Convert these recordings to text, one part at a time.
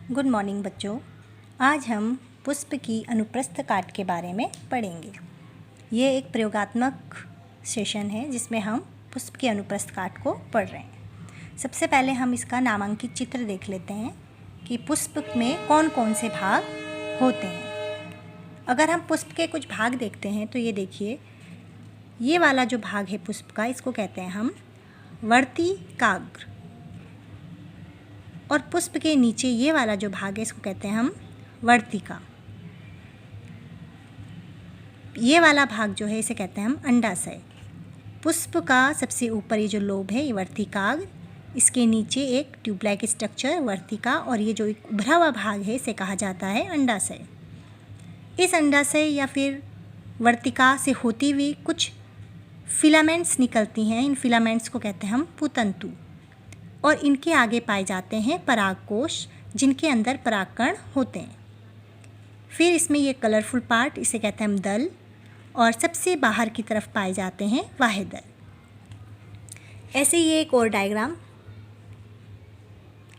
Good morning बच्चों। आज हम पुष्प की अनुप्रस्थ काट के बारे में पढ़ेंगे। ये एक प्रयोगात्मक सेशन है जिसमें हम पुष्प की अनुप्रस्थ काट को पढ़ रहे हैं। सबसे पहले हम इसका नामांकित चित्र देख लेते हैं कि पुष्प में कौन कौन से भाग होते हैं। अगर हम पुष्प के कुछ भाग देखते हैं तो ये देखिए, ये वाला जो भाग है पुष्प का, इसको कहते हैं हम वर्तिकाग्र। और पुष्प के नीचे ये वाला जो भाग है इसको कहते हैं हम वर्तिका। ये वाला भाग जो है इसे कहते हैं हम अंडाशय। पुष्प का सबसे ऊपर ये जो लोब है ये वर्तिकाग्र, इसके नीचे एक ट्यूबलाइक स्ट्रक्चर वर्तिका, और ये जो एक उभरा हुआ भाग है इसे कहा जाता है अंडाशय। इस अंडाशय या फिर वर्तिका से होती हुई कुछ फिलामेंट्स निकलती हैं। इन फिलामेंट्स को कहते हैं हम पुतंतु, और इनके आगे पाए जाते हैं परागकोश, जिनके अंदर परागकण होते हैं। फिर इसमें ये कलरफुल पार्ट, इसे कहते हैं हम दल, और सबसे बाहर की तरफ पाए जाते हैं वाह्यदल। ऐसे ही एक और डायग्राम,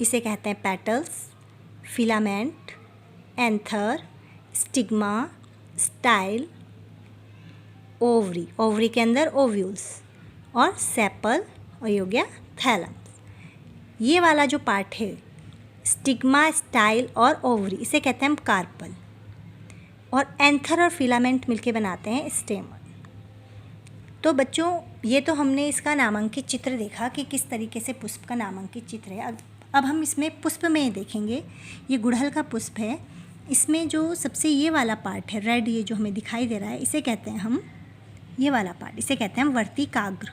इसे कहते हैं petals, filament, anther, stigma, style, ovary, ovary के अंदर ओव्यूल्स, और सेपल, और ये हो गया थैलम। ये वाला जो पार्ट है स्टिग्मा, स्टाइल और ओवरी, इसे कहते हैं हम कार्पल, और एंथर और फिलामेंट मिलके बनाते हैं स्टेमन। तो बच्चों, ये तो हमने इसका नामांकित चित्र देखा कि किस तरीके से पुष्प का नामांकित चित्र है। अब हम इसमें पुष्प में देखेंगे। ये गुड़हल का पुष्प है। इसमें जो सबसे ये वाला पार्ट है रेड, ये जो हमें दिखाई दे रहा है, इसे कहते हैं हम, ये वाला पार्ट इसे कहते हैं हम वर्तिकाग्र।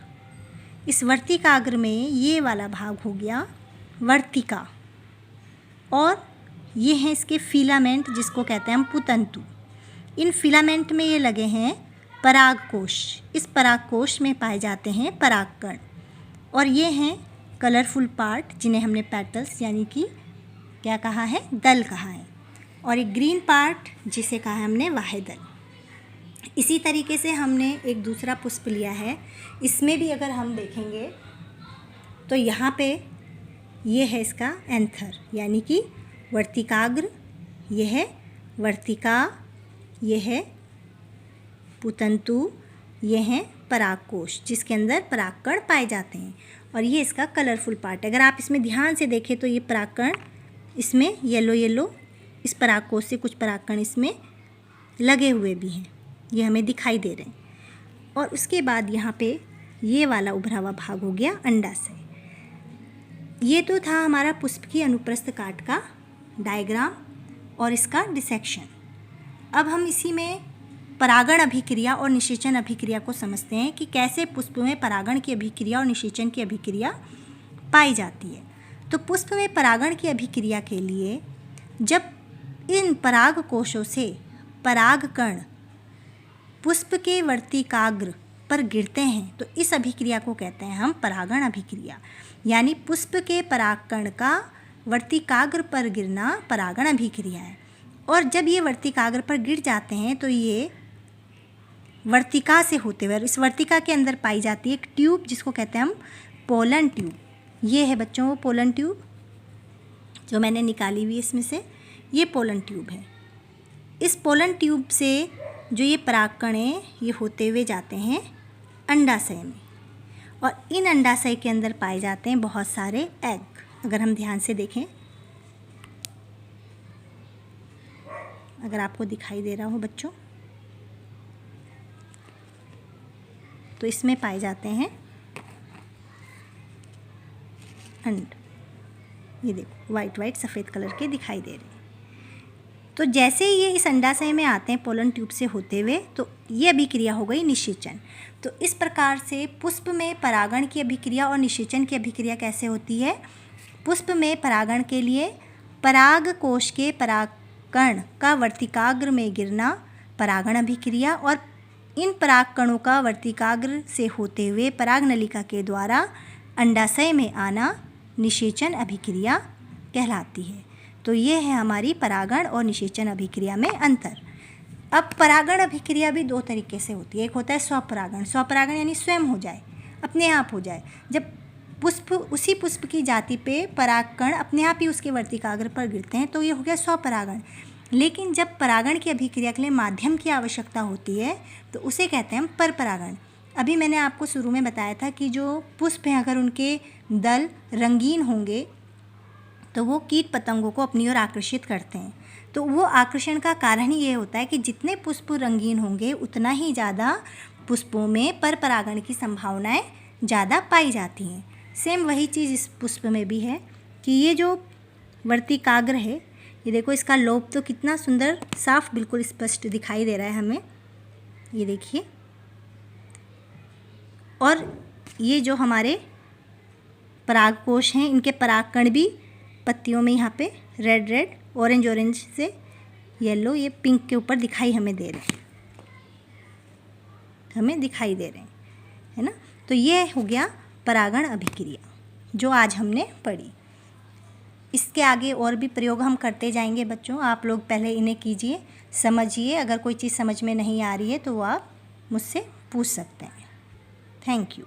इस वर्तिकाग्र में ये वाला भाग हो गया वर्तिका, और ये हैं इसके फिलामेंट जिसको कहते हैं हम पुतंतु। इन फिलामेंट में ये लगे हैं परागकोश। इस परागकोश में पाए जाते हैं परागकण, और ये हैं कलरफुल पार्ट जिन्हें हमने पेटल्स यानी कि क्या कहा है, दल कहा है, और एक ग्रीन पार्ट जिसे कहा है हमने वाह्यदल। इसी तरीके से हमने एक दूसरा पुष्प लिया है। इसमें भी अगर हम देखेंगे तो यहाँ पे ये है इसका एंथर यानी कि वर्तिकाग्र, ये है वर्तिका, ये है पुतंतु, ये है परागकोश जिसके अंदर परागकण पाए जाते हैं, और ये इसका कलरफुल पार्ट है। अगर आप इसमें ध्यान से देखें तो ये परागकण इसमें येलो येलो, इस परागकोश से कुछ परागकण इसमें लगे हुए भी हैं, ये हमें दिखाई दे रहे हैं। और उसके बाद यहाँ पे ये वाला उभरा हुआ भाग हो गया अंडाशय। ये तो था हमारा पुष्प की अनुप्रस्थ काट का डायग्राम और इसका डिसेक्शन। अब हम इसी में परागण अभिक्रिया और निषेचन अभिक्रिया को समझते हैं कि कैसे पुष्प में परागण की अभिक्रिया और निषेचन की अभिक्रिया पाई जाती है। तो पुष्प में परागण की अभिक्रिया के लिए जब इन पराग कोशों से परागकण पुष्प के वर्तिकाग्र पर गिरते हैं तो इस अभिक्रिया को कहते हैं हम परागण अभिक्रिया, यानी पुष्प के परागकण का वर्तिकाग्र पर गिरना परागण अभिक्रिया है। और जब ये वर्तिकाग्र पर गिर जाते हैं तो ये वर्तिका से होते हुए, इस वर्तिका के अंदर पाई जाती है एक ट्यूब जिसको कहते हैं हम पोलन ट्यूब। ये है बच्चों वो पोलन ट्यूब जो मैंने निकाली हुई, इसमें से ये पोलन ट्यूब है। इस पोलन ट्यूब से जो ये परागकण हैं ये होते हुए जाते हैं अंडाशय में, और इन अंडाशय के अंदर पाए जाते हैं बहुत सारे एग। अगर हम ध्यान से देखें, अगर आपको दिखाई दे रहा हो बच्चों, तो इसमें पाए जाते हैं अंड। ये देखो वाइट वाइट सफ़ेद कलर के दिखाई दे रहे हैं। तो जैसे ये इस अंडाशय में आते हैं पोलन ट्यूब से होते हुए, तो ये अभिक्रिया हो गई निषेचन। तो इस प्रकार से पुष्प में परागण की अभिक्रिया और निषेचन की अभिक्रिया कैसे होती है। पुष्प में परागण के लिए परागकोश के परागकण का वर्तिकाग्र में गिरना परागण अभिक्रिया, और इन परागकणों का वर्तिकाग्र से होते हुए परागनलिका के द्वारा अंडाशय में आना निषेचन अभिक्रिया कहलाती है। तो ये है हमारी परागण और निषेचन अभिक्रिया में अंतर। अब परागण अभिक्रिया भी दो तरीके से होती है। एक होता है स्वपरागण। स्वपरागण यानी स्वयं हो जाए, अपने आप हो जाए। जब पुष्प उसी पुष्प की जाति पे परागकण अपने आप ही उसके वर्तिकाग्र पर गिरते हैं, तो ये हो गया स्वपरागण। लेकिन जब परागण की अभिक्रिया के लिए माध्यम की आवश्यकता होती है तो उसे कहते हैं हम परपरागण। अभी मैंने आपको शुरू में बताया था कि जो पुष्प हैं अगर उनके दल रंगीन होंगे तो वो कीट पतंगों को अपनी ओर आकर्षित करते हैं। तो वो आकर्षण का कारण ही ये होता है कि जितने पुष्प रंगीन होंगे उतना ही ज़्यादा पुष्पों में परपरागण की संभावनाएं ज़्यादा पाई जाती हैं। सेम वही चीज़ इस पुष्प में भी है कि ये जो वर्तिकाग्र है, ये देखो इसका लोब तो कितना सुंदर साफ बिल्कुल स्पष्ट दिखाई दे रहा है हमें, ये देखिए। और ये जो हमारे परागकोश हैं इनके परागकण भी पत्तियों में यहाँ पे रेड रेड, ऑरेंज ऑरेंज से येलो, ये पिंक के ऊपर दिखाई हमें दे रहे हैं, है ना। तो ये हो गया परागण अभिक्रिया जो आज हमने पढ़ी। इसके आगे और भी प्रयोग हम करते जाएंगे बच्चों, आप लोग पहले इन्हें कीजिए, समझिए। अगर कोई चीज़ समझ में नहीं आ रही है तो वो आप मुझसे पूछ सकते हैं। Thank you.